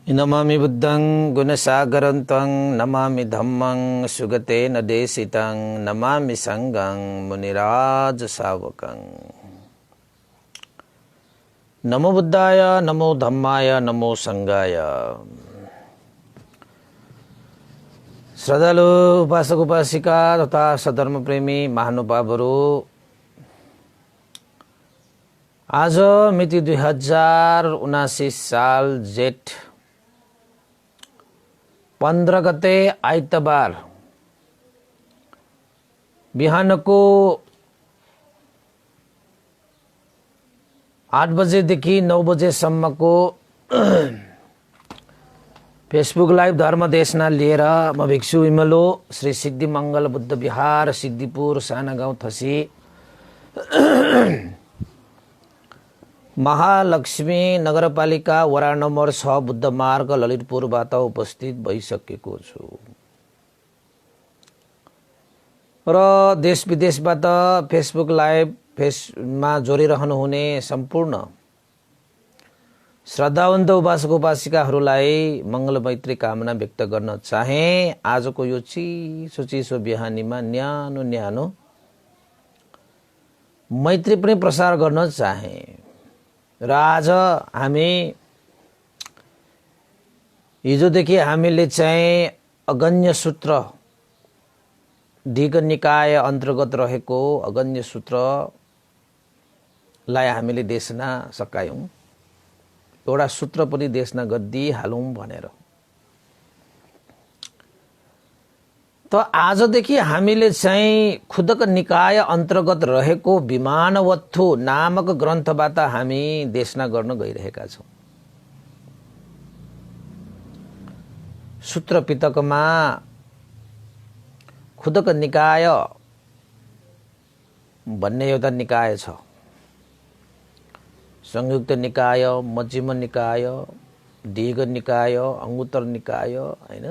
नमामि बुद्धं गुणसागरं त्वं नमामि धम्मं सुगतेन देशितं नमामि संघं मुनिराजसावकं। नमो बुद्धाय नमो धम्माय नमो संघाय। श्रद्धालु उपासक उपासिका तथा सधर्म प्रेमी महानुभावहरू, आज मिति 2079 साल जेठ 15 गते आइतबार बिहानको 8 बजेदेखि 9 बजेसम्मको फेसबुक लाइभ धर्म देशना लिएर म भिक्षु विमलो श्री सिद्धि मङ्गल बुद्ध विहार सिद्धिपुर साना गाउँ थसी महालक्ष्मी नगरपालिका वडा नम्बर 6 बुद्ध मार्ग ललितपुरबाट उपस्थित भइसकेको छु र देश विदेशबाट फेसबुक लाइभ फेसमा जोडिरहनु हुने सम्पूर्ण श्रद्धावन्त उपासक उपासिकाहरूलाई मङ्गल मैत्री कामना व्यक्त गर्न चाहे। आजको यो चिसो बिहानीमा न्यानो न्यानो मैत्री पनि प्रसार गर्न चाहे र आज हामी हिजोदेखि हामीले चाहिँ अगन्य सूत्र दीर्घ निकाय अन्तर्गत रहेको अगन्य सूत्रलाई हामीले देशना सकायौं। एउटा सूत्र पनि देशना गरिदिइहालौँ भनेर। त आजदेखि हामीले चाहिँ खुदक निकाय अन्तर्गत रहेको विमानवत्थु नामक ग्रन्थबाट हामी देशना गर्न गइरहेका छौं। सूत्र पिटकमा खुदक निकाय भन्ने एउटा निकाय छ। संयुक्त निकाय, मध्यम निकाय, दीर्घ निकाय, अंगुत्तर निकाय हैन,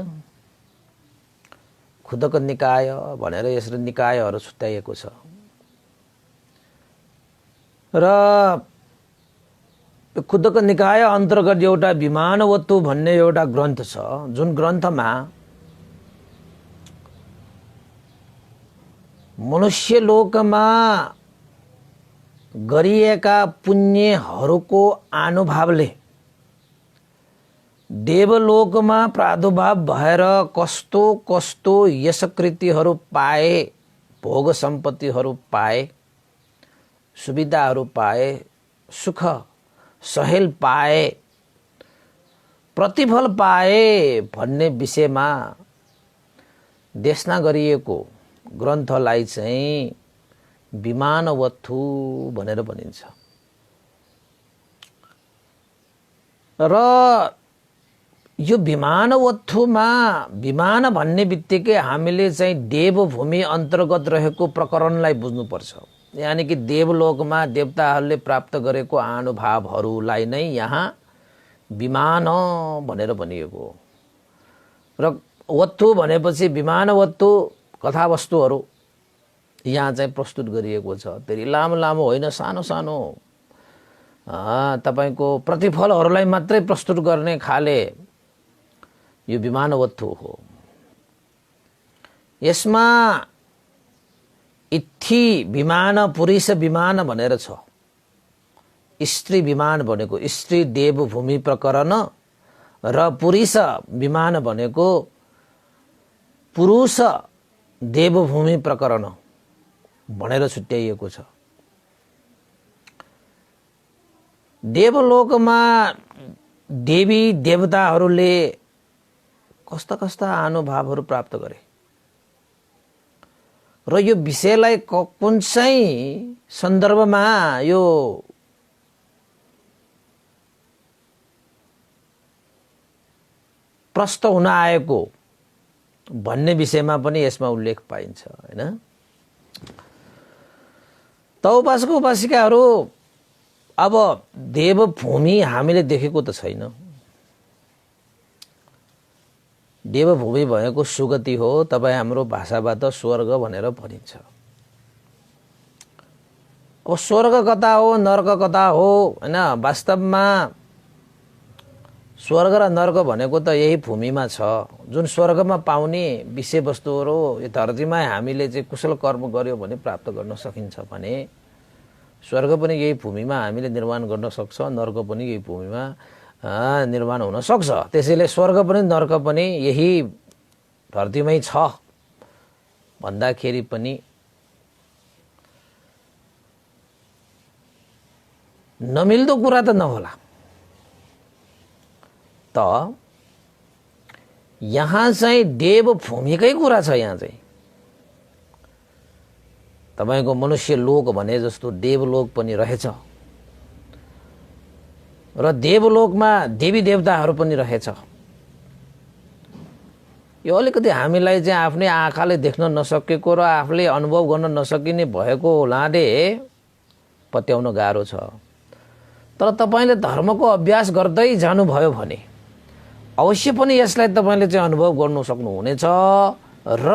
खुदक निकाय भनेर यसरी निकायहरू छुट्याइएको छ। र खुदक निकाय अन्तर्गत एउटा विमानवत्तु भन्ने एउटा ग्रन्थ छ, जुन ग्रन्थमा मनुष्य लोकमा गरिएका पुण्यहरूको अनुभावले देवलोकमा प्रादुर्भाव भएर कस्तो कस्तो यशकृतिहरू पाए, भोग सम्पत्तिहरू पाए, सुविधाहरू पाए, सुख सहेल पाए, प्रतिफल पाए भन्ने विषयमा देशना गरिएको ग्रन्थलाई चाहिँ विमानवत्थु भनेर भनिन्छ। र यो विमानवत्थुमा विमान भन्ने बित्तिकै हामीले चाहिँ देवभूमि अन्तर्गत रहेको प्रकरणलाई बुझ्नुपर्छ। यानी कि देवलोकमा देवताहरूले प्राप्त गरेको अनुभवहरूलाई नै यहाँ विमान भनेर भनिएको। र वत्थु भनेपछि विमानवत्थु कथावस्तुहरू यहाँ चाहिँ प्रस्तुत गरिएको छ। धेरै लामो लामो होइन, सानो सानो तपाईको प्रतिफलहरूलाई मात्रै प्रस्तुत गर्ने खाले यो विमानवत्थु हो। यसमा इत्थि विमान, पुरुष विमान भनेर छ। स्त्री विमान भनेको स्त्री देवभूमि प्रकरण र पुरुष विमान भनेको पुरुष देवभूमि प्रकरण भनेर छुट्याइएको छ। देवलोकमा देवी देवताहरूले कस्ता कस्ता अनुभवहरू प्राप्त गरे र यो विषयलाई कुन चाहिँ सन्दर्भमा यो प्रश्न हुन आएको भन्ने विषयमा पनि यसमा उल्लेख पाइन्छ हैन। त उपासक उपासिकाहरू, अब देवभूमि हामीले देखेको त छैन। देवभूमि भएको सुगति हो, तपाईं हाम्रो भाषाबाट स्वर्ग भनेर भनिन्छ। अब स्वर्ग कता हो, नरक कता हो हैन, वास्तवमा स्वर्ग र नर्क भनेको त यही भूमिमा छ। जुन स्वर्गमा पाउने विषयवस्तुहरू यो धरतीमा हामीले चाहिँ कुशल कर्म गर्यो भने प्राप्त गर्न सकिन्छ भने स्वर्ग पनि यही भूमिमा हामीले निर्माण गर्न सक्छ, नर्क पनि यही भूमिमा निर्माण हुन सक्छ। त्यसैले स्वर्ग पनि नर्क पनि यही धरतीमै छ भन्दाखेरि पनि नमिल्दो कुरा त नहोला। त यहाँ चाहिँ देवभूमिकै कुरा छ। यहाँ चाहिँ तपाईको मनुष्य लोक भने जस्तो देवलोक पनि रहेछ र देवलोकमा देवी देवताहरू पनि रहेछ। यो अलिकति हामीलाई चाहिँ आफ्नै आँखाले देख्न नसकेको र आफूले अनुभव गर्न नसकिने भएको हुनाले पत्याउन गाह्रो छ। तर तपाईले धर्मको अभ्यास गर्दै जानुभयो भने अवश्य पनि यसलाई तपाईले चाहिँ अनुभव गर्नु सक्नुहुनेछ र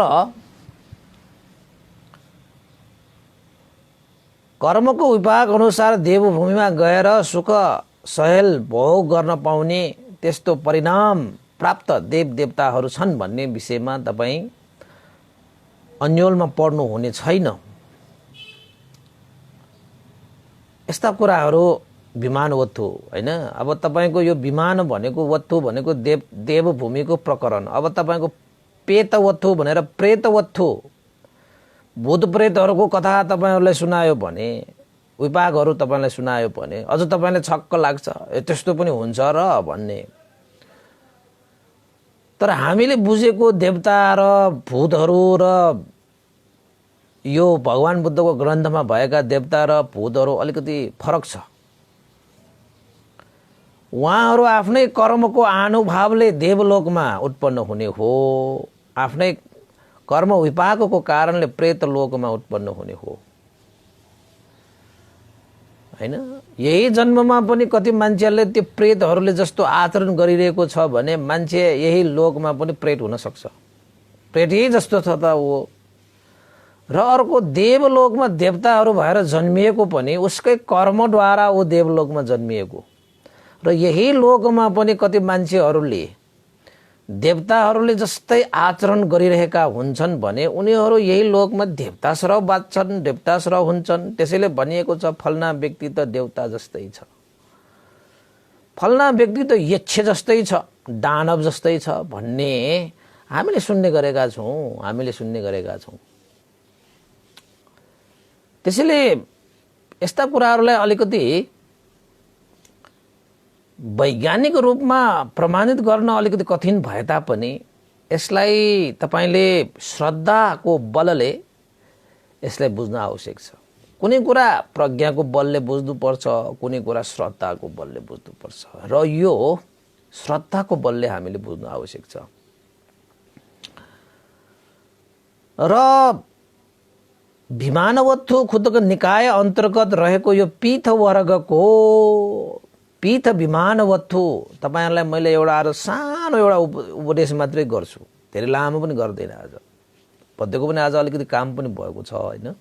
कर्मको विभाग अनुसार देवभूमिमा गएर सुख सहेल भोग गर्न पाउने त्यस्तो परिणाम प्राप्त देवदेवताहरू छन् भन्ने विषयमा तपाई अन्योलमा पढ्नु हुने छैन। यस्ता कुराहरू विमान वत्थु हैन। अब तपाईको यो विमान भनेको वत्थु भनेको देवभूमिको प्रकरण। अब तपाईको पेत वत्थु भनेर प्रेत वत्थु भूत प्रेतहरूको कथा तपाईहरुलाई सुनायो भने, विभागहरू तपाईलाई सुनायो भने अझ तपाईलाई छक्क लाग्छ, त्यस्तो पनि हुन्छ र भन्ने। तर हामीले बुझेको देवता र भूतहरू र यो भगवान बुद्धको ग्रन्थमा भएका देवता र भूतहरू अलिकति फरक छ। उहाँहरू आफ्नै कर्मको अनुभवले देवलोकमा उत्पन्न हुने हो, आफ्नै कर्म विपाकको कारणले प्रेत लोकमा उत्पन्न हुने हो हैन। यही जन्ममा पनि कति मान्छेहरूले त्यो प्रेतहरूले जस्तो आचरण गरिरहेको छ भने मान्छे यही लोकमा पनि प्रेत हुन सक्छ। प्रेतै जस्तो छ त वो। र अर्को देवलोकमा देवताहरू भएर जन्मिएको पनि उसकै कर्मद्वारा वो देवलोकमा जन्मिएको। र यही लोकमा पनि कति मान्छेहरूले देवताहरूले जस्तै आचरण गरिरहेका हुन्छन् भने उनीहरू यही लोकमा देवताश्रव बाँच्छन्, देवताश्रव हुन्छन्। त्यसैले भनिएको छ फलना व्यक्ति त देवता जस्तै छ, फलना व्यक्ति त यक्ष जस्तै छ, दानव जस्तै छ भन्ने हामीले सुन्ने गरेका छौं। त्यसैले यस्ता कुराहरूलाई अलिकति वैज्ञानिक रूपमा प्रमाणित गर्न अलिकति कठिन भए तापनि यसलाई तपाईले श्रद्धाको बलले यसलाई बुझ्न आवश्यक छ। कुनै कुरा प्रज्ञाको बलले बुझ्नुपर्छ, कुनै कुरा श्रद्धाको बलले बुझ्नुपर्छ र यो श्रद्धाको बलले हामीले बुझ्न आवश्यक छ। र भिमानवत्थु खुदको निकाय अन्तर्गत रहेको यो पीठ वर्गको पीठ विमानवत्थु तपाईहरुलाई मैले एउटा सानो एउटा उपदेश मात्रै गर्छु, धेरै लामो पनि गर्दैन। आज पद्यको पनि आज अलिकति काम पनि भएको छ हैन।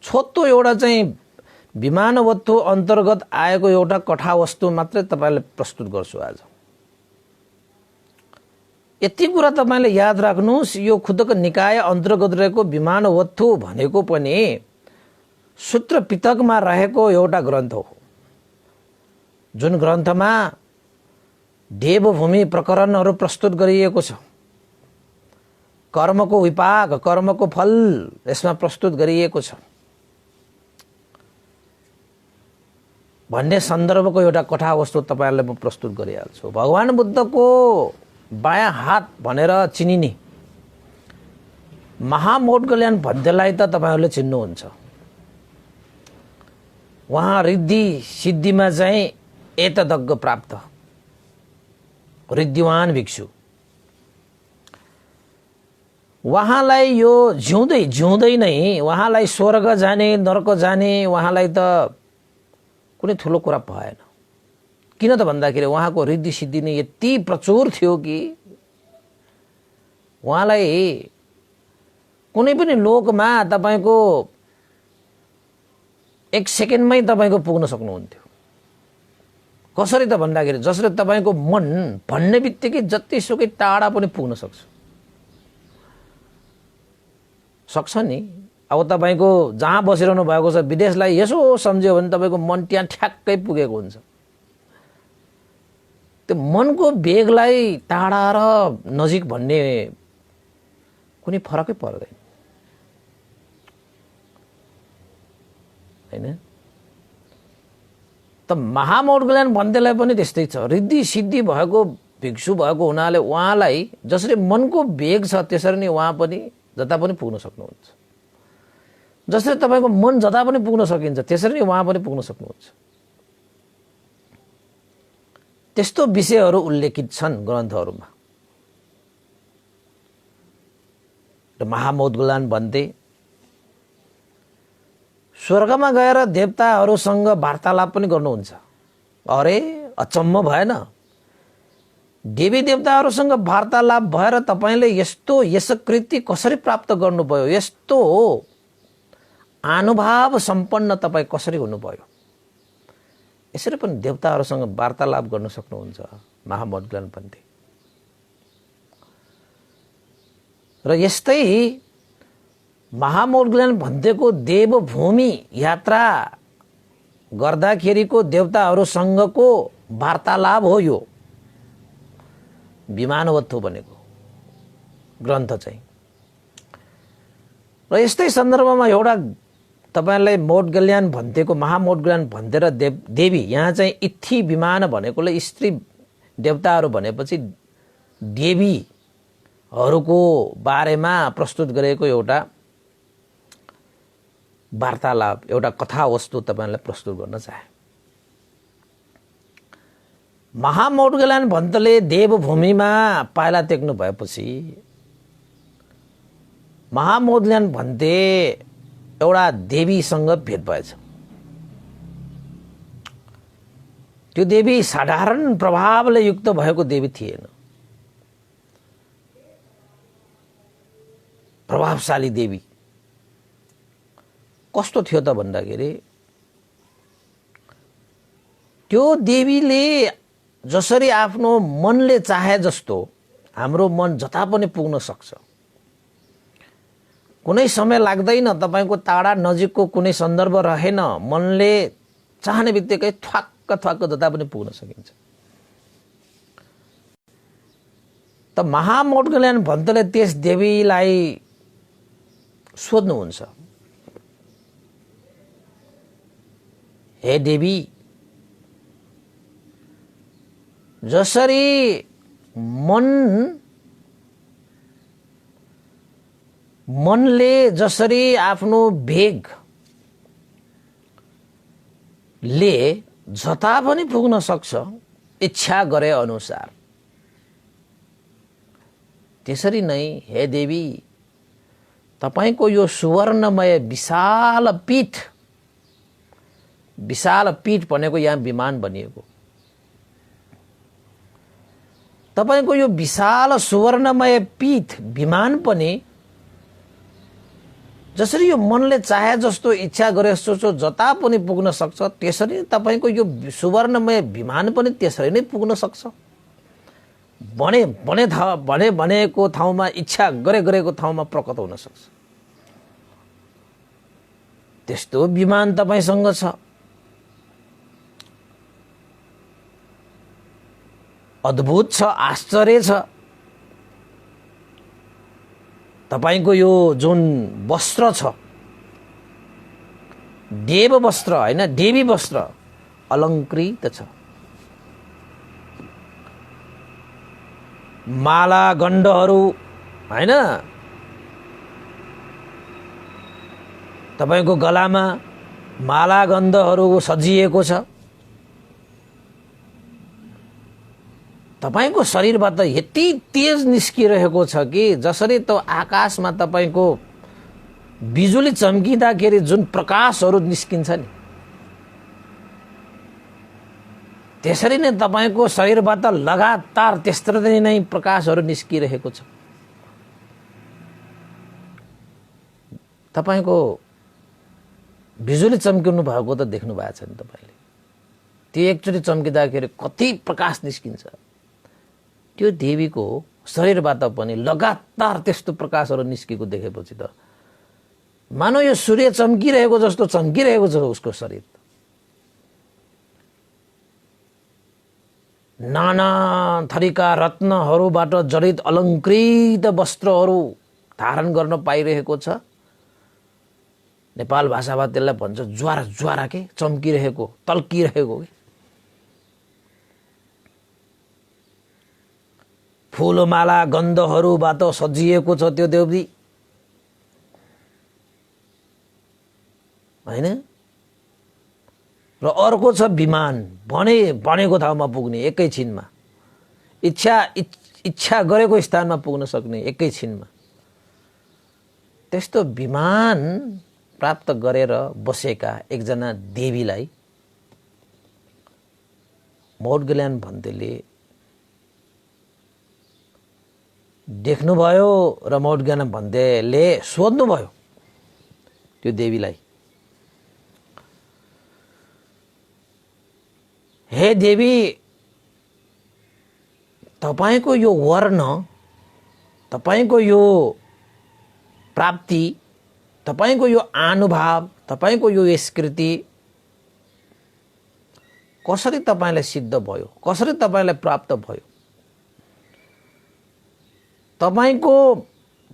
छोटो एउटा चाहिँ विमानवत्थु अन्तर्गत आएको एउटा कथावस्तु मात्रै तपाईलाई प्रस्तुत गर्छु आज। यति कुरा तपाईले याद राख्नुस्, यो खुदको निकाय अन्तर्गत रहेको विमानवत्थु भनेको पनि सूत्र पिटकमा रहेको एउटा ग्रन्थ हो, जुन ग्रन्थमा देवभूमि प्रकरणहरू प्रस्तुत गरिएको छ। कर्मको विपाक, कर्मको फल यसमा प्रस्तुत गरिएको छ भन्ने सन्दर्भको एउटा कथावस्तु तपाईहरुलाई म प्रस्तुत गरिहाल्छु। भगवान बुद्धको बायाँ हात भनेर चिनिने महामौद्गल्याण भद्रलाई त तपाईहरुले चिन्नुहुन्छ। उहाँ रिद्धि सिद्धिमा चाहिँ एतदग्ग प्राप्त रिद्धिवान भिक्षु। उहाँलाई यो जिउँदै नै उहाँलाई स्वर्ग जाने नरक जाने उहाँलाई त कुनै ठुलो कुरा भएन। किन त भन्दाखेरि उहाँको रिद्धि सिद्धि नै यति प्रचुर थियो कि उहाँलाई कुनै पनि लोकमा तपाईको एक सेकेन्डमै तपाईको पुग्न सक्नुहुन्थ्यो। कसरी त भन्दाखेरि जसरी तपाईको मन भन्ने बित्तिकै जतिसुकै टाढा पनि पुग्न सक्छ नि। अब तपाईको जहाँ बसिरहनु भएको छ विदेशलाई यसो सम्झ्यो भने तपाईको मन त्यहाँ ठ्याक्कै पुगेको हुन्छ। त्यो मनको वेगलाई टाढा र नजिक भन्ने कुनै फरकै पर्दैन हैन। त महामौढगल्यान भन्तेलाई पनि त्यस्तै छ। रिद्धि सिद्धि भएको भिक्षु भएको हुनाले उहाँलाई जसरी मनको वेग छ त्यसरी नै उहाँ पनि जता पनि पुग्न सक्नुहुन्छ। जसरी तपाईको मन जता पनि पुग्न सकिन्छ त्यसरी नै उहाँ पनि पुग्न सक्नुहुन्छ। त्यस्तो विषयहरू उल्लेखित छन् ग्रन्थहरूमा। र महामौढगल्यान भन्ते स्वर्गमा गएर देवताहरूसँग वार्तालाप पनि गर्नुहुन्छ। अरे अचम्म भएन? देवी देवताहरूसँग वार्तालाप भएर तपाईले यस्तो यशकृति कसरी प्राप्त गर्नुभयो? यस्तो अनुभव सम्पन्न तपाई कसरी हुनुभयो? यसरी पनि देवताहरूसँग वार्तालाप गर्न सक्नुहुन्छ महामौढगल्यान भन्ते। र यस्तै महामौढगल्यान भन्तेको देवभूमि यात्रा गर्दाखेरिको देवताहरूसँगको वार्तालाप हो यो विमानवत्थो बनेको ग्रन्थ चाहिँ। र यस्तै सन्दर्भमा एउटा तपाईलाई मौढगल्यान भन्तेको महामौढगल्यान भन्ते र देवी यहाँ चाहिँ इत्थि विमान भनेकोले स्त्री देवताहरू भनेपछि देवीहरूको बारेमा प्रस्तुत गरेको एउटा वार्तालाप एउटा कथा वस्तु तपाईलाई प्रस्तुत गर्न चाहे। महामौढगल्यान भन्तेले देवभूमिमा पाइला टेक्नु भएपछि महामौढगल्यान भन्ते एउटा देवीसँग भेट भएछ। त्यो देवी साधारण प्रभावले युक्त भएको देवी थिएन। प्रभावशाली देवी कस्तो थियो त भन्दाखेरि त्यो देवीले जसरी आफ्नो मनले चाहे जस्तो हाम्रो मन जता पनि पुग्न सक्छ। कुनै समय लाग्दैन, तपाईको टाढा नजिकको कुनै सन्दर्भ रहेन, मनले चाहने बित्तिकै थ्वाक्क थ्वाक्क जता पनि पुग्न सकिन्छ। त महामौढगल्यान भन्तेले त्यस देवीलाई सोध्नुहुन्छ, हे देवी, जसरी मनले जसरी आफ्नो वेगले जता पनि पुग्न सक्छ इच्छा गरे अनुसार, त्यसरी नै हे देवी तपाईको यो सुवर्णमय विशाल पीठ भनेको यहाँ विमान बनिएको, तपाईको यो विशाल सुवर्णमय पीठ विमान पनि जसरी यो मनले चाहे जस्तो इच्छा गरे जस्तो जता पनि पुग्न सक्छ त्यसरी तपाईको यो सुवर्णमय विमान पनि त्यसरी नै पुग्न सक्छ। भनेको ठाउँमा इच्छा गरेको ठाउँमा प्रकट हुन सक्छ। त्यस्तो विमान तपाईसँग छ। अद्भुत छ, आश्चर्य छ। तपाईको यो जुन वस्त्र छ, देव वस्त्र हैन, देवी वस्त्र अलङ्कृत छ। माला गण्डहरू हैन, तपाईको गलामा माला गन्धहरू सजिएको छ। तपाईको शरीरबाट यति तेज निस्किरहेको छ कि जसरी त आकाशमा तपाईको बिजुली चम्किँदाखेरि जुन प्रकाशहरू निस्किन्छ नि, त्यसरी नै तपाईको शरीरबाट लगातार त्यस्तै नै प्रकाशहरू निस्किरहेको छ। तपाईको बिजुली चम्किनु भएको त देख्नु भएको छ नि तपाईले। त्यो एकचोटि चम्किँदाखेरि कति प्रकाश निस्किन्छ। त्यो देवीको शरीरबाट पनि लगातार त्यस्तो प्रकाशहरू निस्केको देखेपछि त मानव यो सूर्य चम्किरहेको जस्तो चम्किरहेको छ उसको शरीर। नाना थरीका रत्नहरूबाट जडित अलङ्कृत वस्त्रहरू धारण गर्न पाइरहेको छ। नेपाल भाषामा त्यसलाई भन्छ ज्वारा ज्वारा के चम्किरहेको तल्किरहेको के। फूलमाला गन्धहरूबाट सजिएको छ त्यो देवी हैन। र अर्को छ विमान, भनेको ठाउँमा पुग्ने एकैछिनमा, इच्छा गरेको स्थानमा पुग्न सक्ने एकैछिनमा। त्यस्तो विमान प्राप्त गरेर बसेका एकजना देवीलाई मौडगल्यान भन्तेले देख्नुभयो र मौडगल्यान भन्तेले सोध्नुभयो त्यो देवीलाई, हे देवी, तपाईको यो वर्ण, तपाईको यो प्राप्ति, तपाईको यो आनुभाव, तपाईको यो स्कृति कसरी तपाईलाई सिद्ध भयो, कसरी तपाईलाई प्राप्त भयो? तपाईको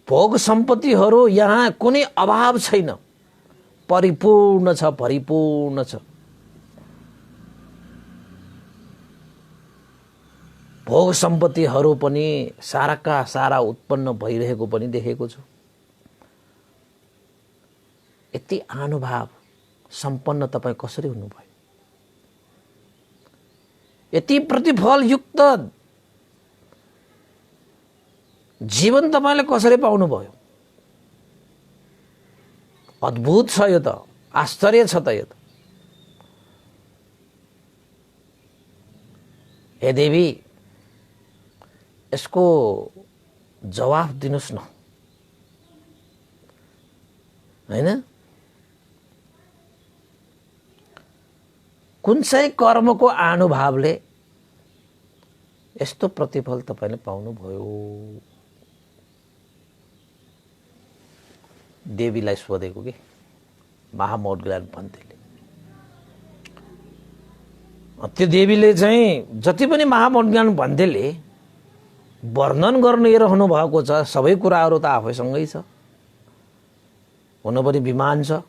भोग सम्पत्तिहरू यहाँ कुनै अभाव छैन, परिपूर्ण छ, परिपूर्ण छ। भोग सम्पत्तिहरू पनि साराका सारा उत्पन्न भइरहेको पनि देखेको छु। यति आनुभाव सम्पन्न तपाईं कसरी हुनुभयो? यति प्रतिफल युक्त जीवन तपाईले कसरी पाउनुभयो? अद्भुत छ यो त, आश्चर्य छ त यो त। हे देवी, यसको जवाफ दिनुस् न, हैन? कुन चाहिँ कर्मको आनुभावले यस्तो प्रतिफल तपाईले पाउनुभयो? देवीलाई सोधेको के महामौडगल्यान भन्तेले। त्यो देवीले चाहिँ जति पनि महामौडगल्यान भन्तेले वर्णन गरिरहनु भएको छ सबै कुराहरू त आफैसँगै छ। हुन पनि विमान छ,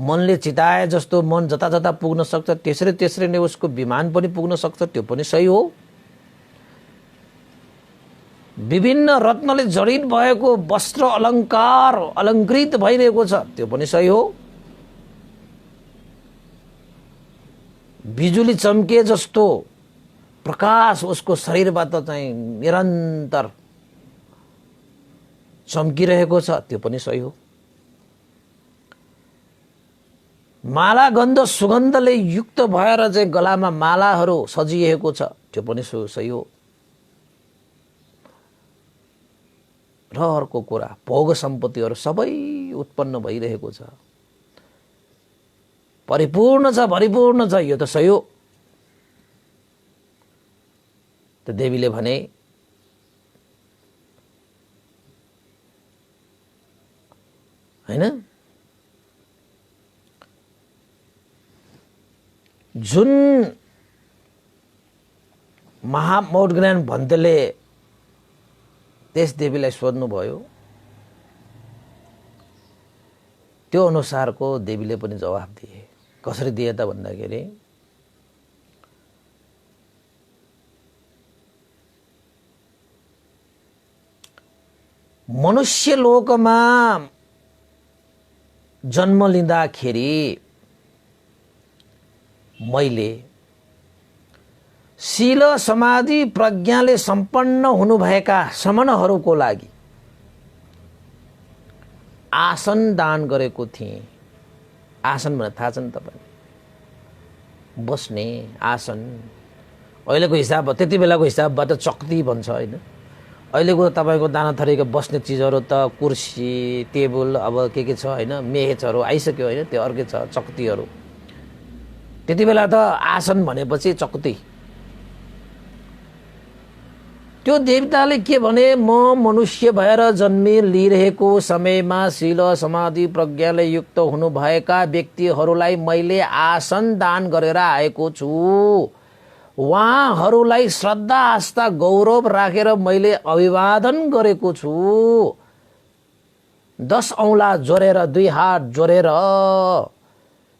मनले चिताए जस्तो मन जता जता पुग्न सक्छ त्यसरी नै उसको विमान पनि पुग्न सक्छ, त्यो पनि सही हो। विभिन्न रत्नले जडित भएको वस्त्र अलङ्कार अलङ्कृत भइरहेको छ, त्यो पनि सही हो। बिजुली चम्के जस्तो प्रकाश उसको शरीरबाट चाहिँ निरन्तर चम्किरहेको छ, त्यो पनि सही हो। माला गन्ध सुगन्धले युक्त भएर चाहिँ गलामा मालाहरू सजिएको छ, त्यो पनि सही हो। र अर्को कुरा, भोग सम्पत्तिहरू सबै उत्पन्न भइरहेको छ, परिपूर्ण छ, परिपूर्ण छ, यो त सही हो। त देवीले भने हैन, जुन महामौडगल्यान भन्तेले त्यस देवीलाई सोध्नुभयो त्यो अनुसारको देवीले पनि जवाफ दिए। कसरी दिए त भन्दाखेरि मनुष्य लोकमा जन्म लिँदाखेरि मैले शील समाधि प्रज्ञाले सम्पन्न हुनुभएका समनहरूको लागि आसन दान गरेको थिएँ। आसन भने थाहा छ नि तपाईँ, बस्ने आसन। अहिलेको हिसाब, त्यति बेलाको हिसाबबाट चक्ती भन्छ हैन। अहिलेको तपाईँको दाना थरीको बस्ने चिजहरू त कुर्सी टेबल अब के छ हैन, मेचहरू आइसक्यो हैन, त्यो अर्कै छ चक्तीहरू। त्यति बेला त आसन भनेपछि चकुती। त्यो देवताले के भने, म मनुष्य भएर जन्मी लिइरहेको समयमा शील समाधि प्रज्ञाले युक्त हुनुभएका व्यक्तिहरूलाई मैले आसन दान गरेर आएको छु। उहाँहरूलाई श्रद्धा आस्था गौरव राखेर मैले अभिवादन गरेको छु। 10 औँला जोडेर 2 हात जोडेर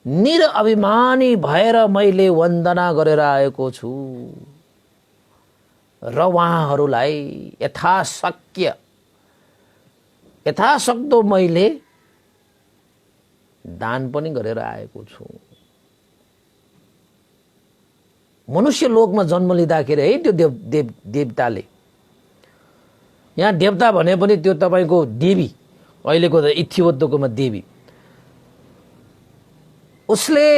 निरअभिमानी भएर मैले वन्दना गरेर आएको छु र उहाँहरूलाई यथाशक्दो मैले दान पनि गरेर आएको छु। मनुष्य लोकमा जन्म लिँदाखेरि है त्यो देवताले, यहाँ देवता भने पनि त्यो तपाईको देवी, अहिलेको त इथिवद्दकोमा देवी, उसले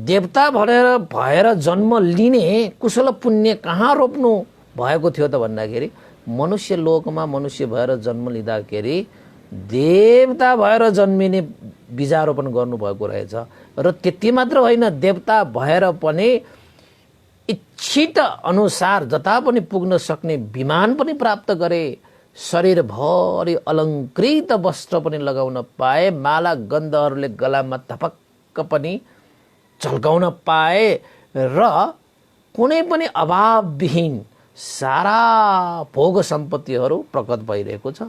देवता भएर जन्म लिने कुशल पुण्य कहाँ रोप्नु भएको थियो त भन्दाखेरि, मनुष्य लोकमा मनुष्य भएर जन्म लिँदाखेरि देवता भएर जन्मिने बीजारोपण गर्नुभएको रहेछ। र त्यति मात्र होइन, देवता भएर पनि इच्छित अनुसार जता पनि पुग्न सक्ने विमान पनि प्राप्त गरे, शरीरभरि अलङ्कृत वस्त्र पनि लगाउन पाए, माला गन्धहरूले गलामा थपक्क पनि झल्काउन पाए र कुनै पनि अभावविहीन सारा भोग सम्पत्तिहरू प्रकट भइरहेको छ।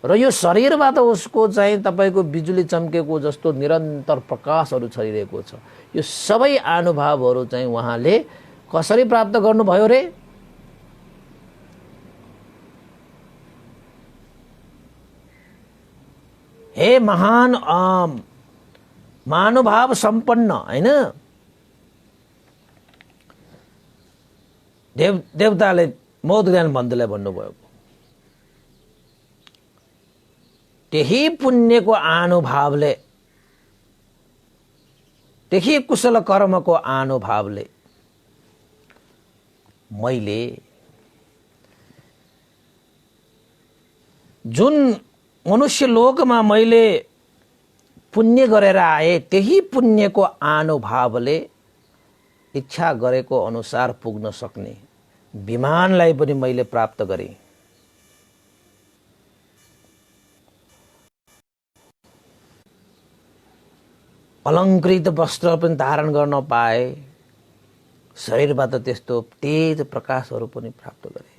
र यो शरीरबाट उसको चाहिँ तपाईको बिजुली चम्केको जस्तो निरन्तर प्रकाशहरू छरिरहेको छ। यो सबै अनुभवहरू चाहिँ उहाँले कसरी प्राप्त गर्नुभयो रे? हे महान महानुभाव सम्पन्न, हैन, देवताले मौद्गल्य बन्धुलाई भन्नुभयो, त्यही पुण्यको आनुभावले, त्यही कुशल कर्मको आनुभावले मैले जुन मनुष्य लोकमा मैले पुण्य गरेर आए, त्यही पुण्यको आनुभावले इच्छा गरेको अनुसार पुग्न सक्ने विमानलाई पनि मैले प्राप्त गरेँ। अलङ्कृत वस्त्र पनि धारण गर्न पाए, शरीरबाट त्यस्तो तेज प्रकाशहरू पनि प्राप्त गरे।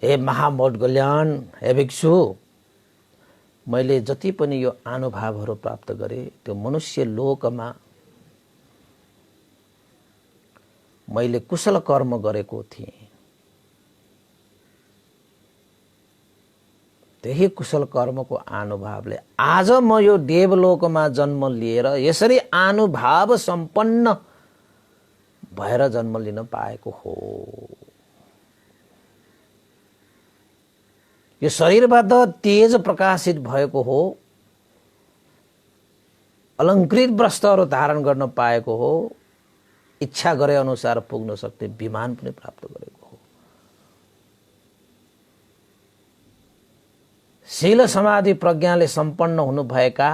हे महामौद्गल्यान, हे भिक्षु, मैले जति पनि यो अनुभवहरू प्राप्त गरे, त्यो मनुष्य लोकमा मैले कुशल कर्म गरेको थिएँ। त्यही कुशल कर्मको अनुभवले आज म यो देवलोकमा जन्म लिएर यसरी अनुभव सम्पन्न भएर जन्म लिन पाएको हो। यो शरीरबाट तेज प्रकाशित भएको हो, अलङ्कृत वस्त्रहरू धारण गर्न पाएको हो, इच्छा गरे अनुसार पुग्न सक्ने विमान पनि प्राप्त गरेको हो। शील समाधि प्रज्ञाले सम्पन्न हुनुभएका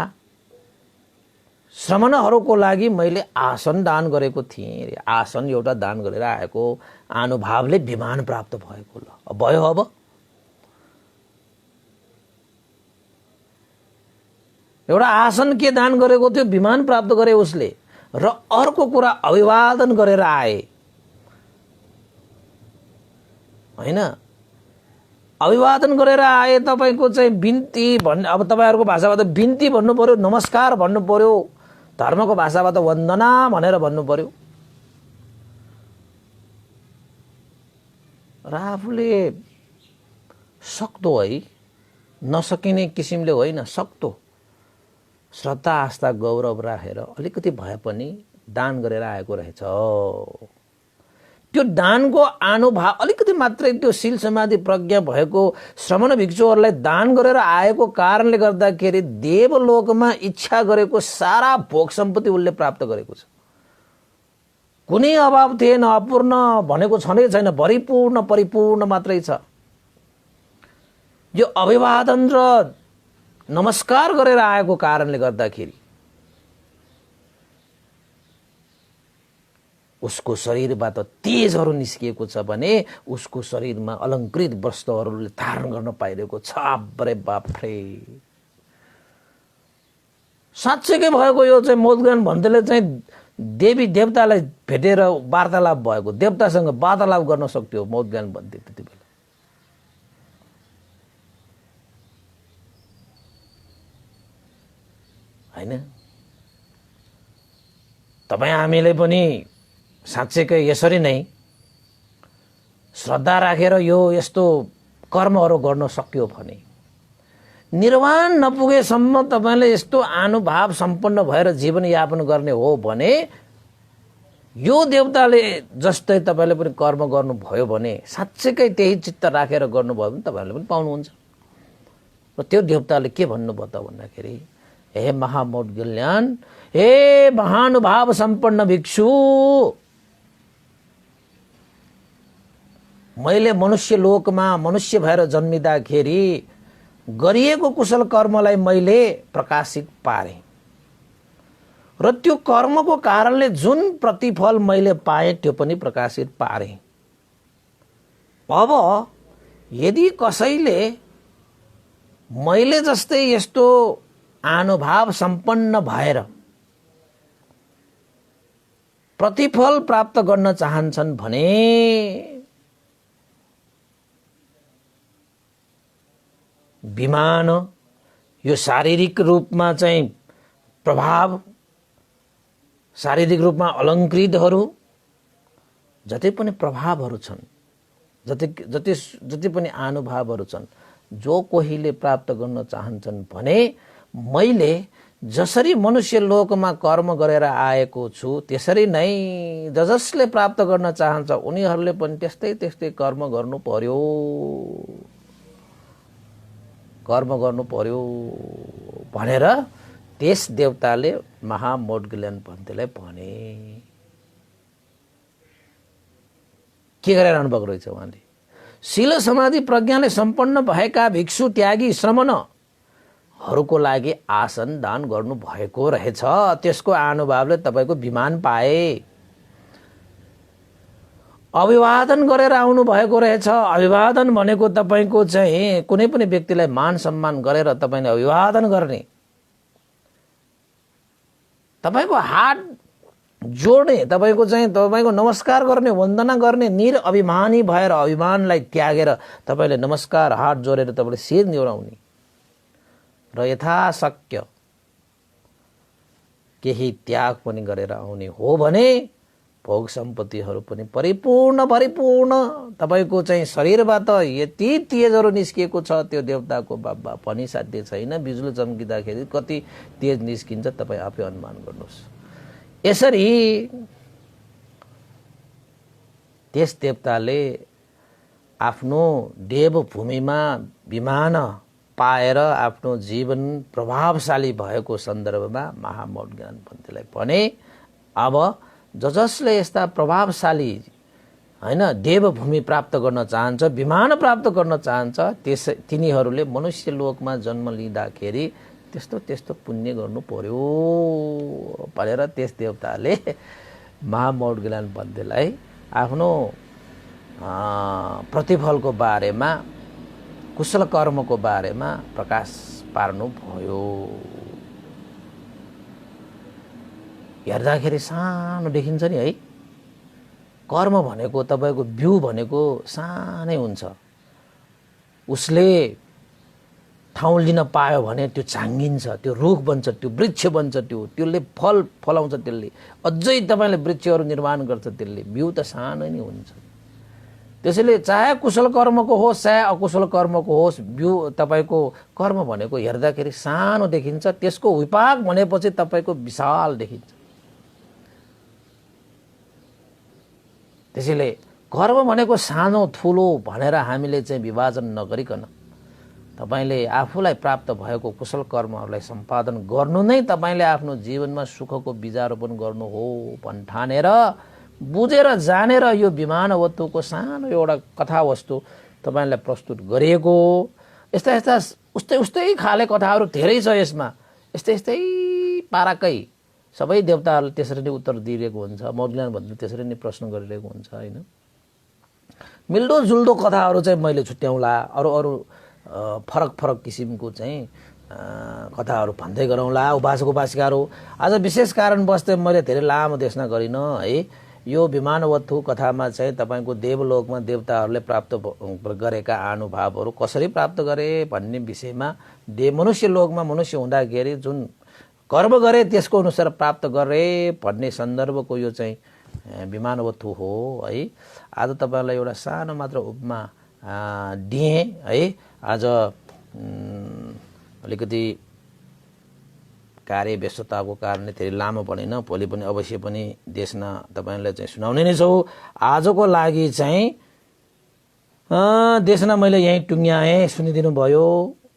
श्रमणहरूको लागि मैले आसन दान गरेको थिएँ। आसन एउटा दान गरेर आएको अनुभवले विमान प्राप्त भएको ल भयो। अब एउटा आसन के दान गरेको थियो, विमान प्राप्त गरे उसले। र अर्को कुरा अभिवादन गरेर आए, हैन, अभिवादन गरेर आए। तपाईको चाहिँ बिन्ती भन्ने, अब तपाईहरुको भाषाबाट बिन्ती भन्नु पर्यो, नमस्कार भन्नु पर्यो, धर्मको भाषाबाट वन्दना भनेर भन्नु पर्यो। र आफूले सक्दो है, नसकिने किसिमले होइन, सक्दो श्रद्धा आस्था गौरव राखेर अलिकति भए पनि दान गरेर आएको रहेछ। त्यो दानको अनुभव अलिकति मात्रै त्यो शील समाधि प्रज्ञा भएको श्रमण भिक्षुहरूलाई दान गरेर आएको कारणले गर्दाखेरि देवलोकमा इच्छा गरेको सारा भोग सम्पत्ति उसले प्राप्त गरेको छ। कुनै अभाव थिएन, अपूर्ण भनेको छनै छैन, भरिपूर्ण परिपूर्ण मात्रै छ। यो अभिवादन र नमस्कार गरेर आएको कारणले गर्दाखेरि उसको शरीरबाट तेजहरू निस्किएको छ भने उसको शरीरमा अलङ्कृत वस्त्रहरूले धारण गर्न पाइरहेको छ। बरे बाफ्रे, साँच्चैकै भएको यो चाहिँ मोदगन भन्तेले चाहिँ देवी देवतालाई भेटेर वार्तालाप भएको, देवतासँग वार्तालाप गर्न सक्थ्यो मोदगन भन्ते त्यति बेला। हैन, तपाईँ हामीले पनि साँच्चैकै यसरी नै श्रद्धा राखेर यो यस्तो कर्महरू गर्न सक्यो भने निर्वाण नपुगेसम्म तपाईले यस्तो अनुभाव सम्पन्न भएर जीवनयापन गर्ने हो भने यो देवताले जस्तै तपाईले पनि कर्म गर्नुभयो भने साँच्चैकै त्यही चित्त राखेर गर्नुभयो भने तपाईले पनि पाउनुहुन्छ। र त्यो देवताले के भन्नुभयो त भन्दाखेरि, हे महामौद्गल्यान, हे महानुभाव सम्पन्न भिक्षु, मैले मनुष्य लोकमा मनुष्य भएर जन्मिँदाखेरि गरिएको कुशल कर्मलाई मैले प्रकाशित पारेँ र त्यो कर्मको कारणले जुन प्रतिफल मैले पाएँ त्यो पनि प्रकाशित पारेँ। अब यदि कसैले मैले जस्तै यस्तो अनुभाव सम्पन्न भएर प्रतिफल प्राप्त गर्न चाहन्छन् भने विमान, यो शारीरिक रूपमा चाहिँ प्रभाव, शारीरिक रूपमा अलङ्कृतहरू जति पनि प्रभावहरू छन्, जति पनि अनुभवहरू छन्, जो कोहीले प्राप्त गर्न चाहन्छन् भने मैले जसरी मनुष्य लोकमा कर्म गरेर आएको छु त्यसरी नै जसले प्राप्त गर्न चाहन्छ उनीहरूले पनि त्यस्तै त्यस्तै कर्म गर्नु पर्यो भनेर त्यस देवताले महामौद्गल्यन पन्थीलाई भने। के गरेर अनुभव रहेछ उहाँले? शील समाधि प्रज्ञाले सम्पन्न भएका भिक्षु त्यागी श्रमणहरूको लागि आसन दान गर्नु भएको रहेछ। त्यसको अनुभवले तपाईको विमान पाए, अभिवादन गरेर आउनु भएको रहेछ। अभिवादन भनेको तपाईको चाहिँ कुनै पनि व्यक्तिलाई मान सम्मान गरेर तपाईले अभिवादन गर्ने, तपाईको हात जोड्ने, तपाईको नमस्कार गर्ने, वन्दना गर्ने, निरअभिमानी भएर अभिमानलाई त्यागेर तपाईले नमस्कार हात जोडेर तपाईले शिर निहुराउने र यथाशक्य केही त्याग पनि गरेर आउने हो भने भोग सम्पत्तिहरू पनि परिपूर्ण तपाईको चाहिँ शरीरबाट यति तेजहरू निस्किएको छ त्यो देवताको बाबा पनि साध्य छैन। बिजुली चम्किँदाखेरि कति तेज निस्किन्छ तपाई आफै अनुमान गर्नुहोस्। यसरी त्यस देवताले आफ्नो देवभूमिमा विमान पाएर आफ्नो जीवन प्रभावशाली भएको सन्दर्भमा महामौद्गल्यन पन्थीलाई भने अब जसले यस्ता प्रभावशाली देवभूमि प्राप्त गर्न चाहन्छ, विमान प्राप्त गर्न चाहन्छ, तिनीहरूले मनुष्य लोकमा जन्म लिँदाखेरि त्यस्तो त्यस्तो पुण्य गर्नु पर्यो भनेर त्यस देवताले महामौद्गल्यन पन्थीलाई आफ्नो प्रतिफलको बारेमा, कुशल कर्मको बारेमा प्रकाश पार्नु भयो। हेर्दाखेरि सानो देखिन्छ नि है, कर्म भनेको तपाईको बिउ भनेको सानै हुन्छ, उसले ठाउँ लिन पायो भने त्यो झाङ्गिन्छ, त्यो रुख बन्छ, त्यो वृक्ष बन्छ, त्यसले फल फलाउँछ, त्यसले अझै तपाईले वृक्षहरू निर्माण गर्छ, त्यसले बिउ त सानो नै हुन्छ। त्यसैले चाहे कुशल कर्मको होस् चाहे अकुशल कर्मको होस्, बिउ तपाईको कर्म भनेको हेर्दाखेरि सानो देखिन्छ, त्यसको विपाक भनेपछि तपाईको विशाल देखिन्छ। त्यसैले कर्म भनेको सानो ठुलो भनेर हामीले चाहिँ विभाजन नगरिकन तपाईले आफूलाई प्राप्त भएको कुशल कर्महरूलाई सम्पादन गर्नु नै तपाईले आफ्नो जीवनमा सुखको बिजारोपण गर्नु हो भन्ठानेर बुझेर जानेर यो विमान वस्तुको सानो एउटा कथा वस्तु तपाईलाई प्रस्तुत गरिएको। यस्ता उस्तै उस्तै खाले कथाहरू धेरै छ यसमा। यस्तै यस्तै पाराकै सबै देवताहरूले त्यसरी नै उत्तर दिइरहेको हुन्छ, मौर्यल्यान्ड भन्दा त्यसरी नै प्रश्न गरिरहेको हुन्छ होइन। मिल्दो जुल्दो कथाहरू चाहिँ मैले छुट्याउँला, अरू अरू फरक फरक किसिमको चाहिँ कथाहरू भन्दै गरौँला। उपासक उपासिकाहरू, आज विशेष कारणवश चाहिँ मैले धेरै लामो देशना गरिनँ है। यो विमानवत्थु कथामा चाहिँ तपाईँको देवलोकमा देवताहरूले प्राप्त गरेका अनुभवहरू कसरी प्राप्त गरे भन्ने विषयमा मनुष्य लोकमा मनुष्य हुँदाखेरि जुन कर्म गरे त्यसको अनुसार प्राप्त गरे भन्ने सन्दर्भको यो चाहिँ विमानवत्थु हो है। आज तपाईँलाई एउटा सानो मात्र उपमा दिएँ है। आज अलिकति कार्य व्यस्तताको कारणले धेरै लामो भनेन, भोलि पनि अवश्य पनि देशना तपाईँलाई चाहिँ सुनाउने नै छौँ। आजको लागि चाहिँ देशना मैले यहीँ टुङ्ग्याएँ, सुनिदिनु भयो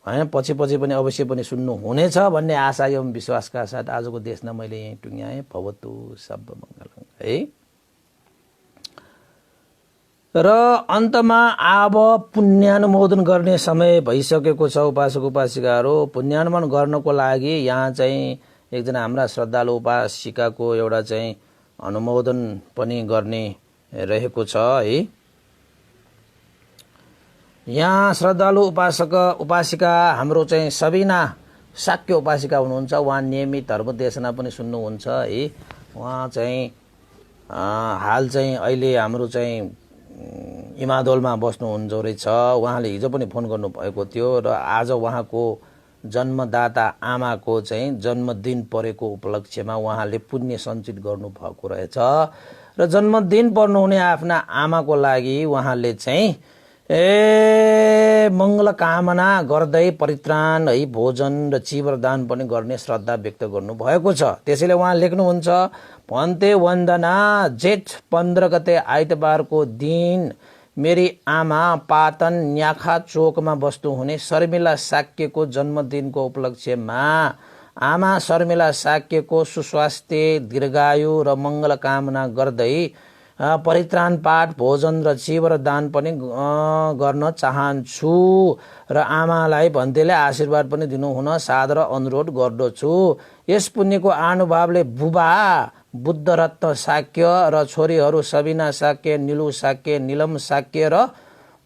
होइन। पछि पनि अवश्य पनि सुन्नु हुनेछ भन्ने आशा एवं विश्वासका साथ आजको देशना मैले यहीँ टुङ्ग्याएँ। भवतु सब मङ्गलम् है। र अन्तमा अब पुण्यानुमोदन गर्ने समय भइसकेको छ उपासक उपासिकाहरू। पुण्यानुमोदन गर्नको लागि यहाँ चाहिँ एकजना हाम्रा श्रद्धालु उपासिकाको एउटा चाहिँ अनुमोदन पनि गर्ने रहेको छ है। यहाँ श्रद्धालु उपासक उपासिका हाम्रो चाहिँ सबिना शाक्य उपासिका हुनुहुन्छ। उहाँ नियमित धर्मदेशना पनि सुन्नुहुन्छ है। उहाँ चाहिँ हाल चाहिँ अहिले हाम्रो चाहिँ इमादोलमा बस्नुहुन्छ रहेछ। उहाँले हिजो पनि फोन गर्नुभएको थियो र आज उहाँको जन्मदाता आमाको चाहिँ जन्मदिन परेको उपलक्ष्यमा उहाँले पुण्य सञ्चित गर्नुभएको रहेछ र जन्मदिन पर्नुहुने आफ्ना आमाको लागि उहाँले चाहिँ मङ्गल कामना गर्दै परित्राण है भोजन र चिवरदान पनि गर्ने श्रद्धा व्यक्त गर्नुभएको छ। त्यसैले उहाँ लेख्नुहुन्छ, भन्ते वन्दना, जेठ 15 गते आइतबारको दिन मेरी आमा पातन न्याखा चोकमा बस्नुहुने शर्मिला शाक्यको जन्मदिनको उपलक्ष्यमा आमा शर्मिला शाक्यको सुस्वास्थ्य, दीर्घायु र मङ्गल कामना गर्दै परित्राण पाठ, भोजन र चिवरदान पनि गर्न चाहन्छु र आमालाई भन्तेले आशीर्वाद पनि दिनुहुन सादर अनुरोध गर्दछु। यस पुण्यको अनुभवले बुबा बुद्धरत्न शाक्य र छोरीहरू सबिना शाक्य, निलु शाक्य, निलम शाक्य र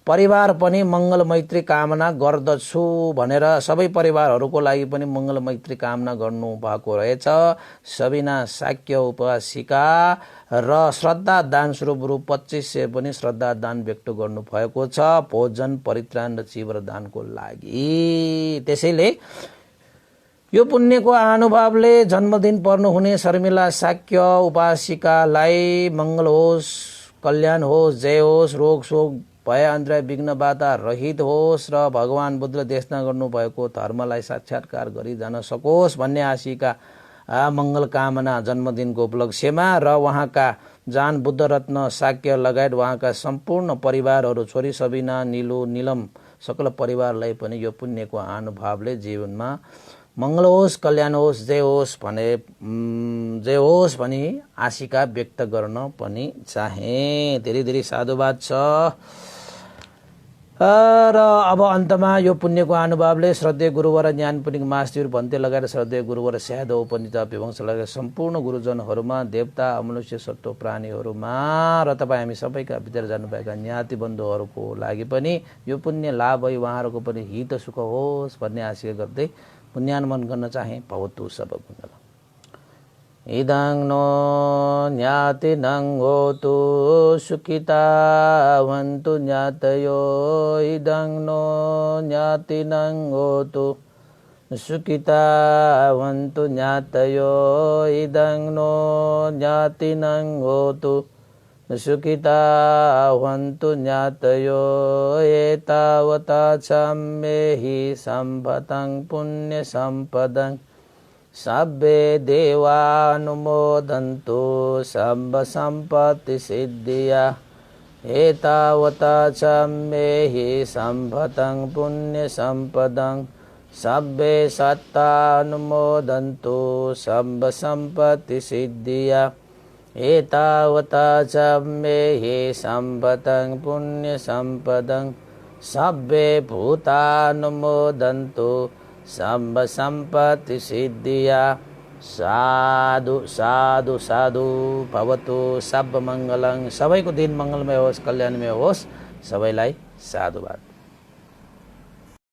परिवार पनि मङ्गल मैत्री कामना गर्दछु भनेर सबै परिवारहरूको लागि पनि मङ्गल मैत्री कामना गर्नु भएको रहेछ। सबिना शाक्य उपासिका र श्रद्धा दान स्वरूप रु 2500 पनि श्रद्धा दान व्यक्त गर्नु भएको छ भोजन, परित्राण र चिवरदानको लागि। त्यसैले यो पुण्यको अनुभवले जन्मदिन पर्नुहुने शर्मिला शाक्य उपासिकालाई मङ्गल होस्, कल्याण होस्, जय होस्, रोग शोक भय अन्तर विघ्न बाधा रहित होस् र भगवान बुद्धले देशना गर्नुभएको धर्मलाई साक्षात्कार गरी जान सकोस् भन्ने आशिका मङ्गल कामना जन्मदिनको उपलक्ष्यमा र उहाँका जान बुद्धरत्न शाक्य लगायत उहाँका सम्पूर्ण परिवारहरू, छोरी सबिना, निलु, निलम सकल परिवारलाई पनि यो पुण्यको अनुभवले जीवनमा मङ्गल होस्, कल्याण होस्, जय होस् भनी आशिका व्यक्त गर्न पनि चाहे। धेरै धेरै साधुवाद छ। र अब अन्तमा यो पुण्यको अनुभवले श्रद्धेय गुरुवर ज्ञानपुनिक मास्तिर भन्ते लगाएर श्रद्धेय गुरुवर स्यादव पण्डित विवंश लगाएर सम्पूर्ण गुरुजनहरूमा, देवता मनुष्य सत्व प्राणीहरूमा र तपाईँ हामी सबैका भित्र जानुभएका ज्ञाति बन्धुहरूको लागि पनि यो पुण्य लाभ भई उहाँहरूको पनि हित सुख होस् भन्ने आशा गर्दै पुण्यानुमोदन गर्न चाहे। भवतु सब मङ्गलम्। इदं नो ज्ञातिनं होतु सुखितावन्तु ज्ञातयो। इदं नो ज्ञातिनं होतु सुखितावन्तु ज्ञातयो। इदं नो ज्ञातिनं होतु सुखितावन्तु ज्ञातयो। एतावता सम्मेहि सम्पतं पुण्यसम्पदं सब्बे देवानुमोदन्तु सर्व सम्पत्ति सिद्धिया। एतावता सम्मेहि सम्पतं पुण्यसम्पदं सब्बे सत्तानुमोदन्तु सर्व सम्पत्ति सिद्धिया। एतावता सम्मेहि सम्पतं पुण्यसम्पदं सब्बे भूतानुमोदन्तु सम्ब सम्पत्ति सिद्धिया साधु साधु साधु भवतु सब मङ्गलं। सबैको दिन मङ्गलमय होस्, कल्याणमय होस्। सबैलाई साधुवाद।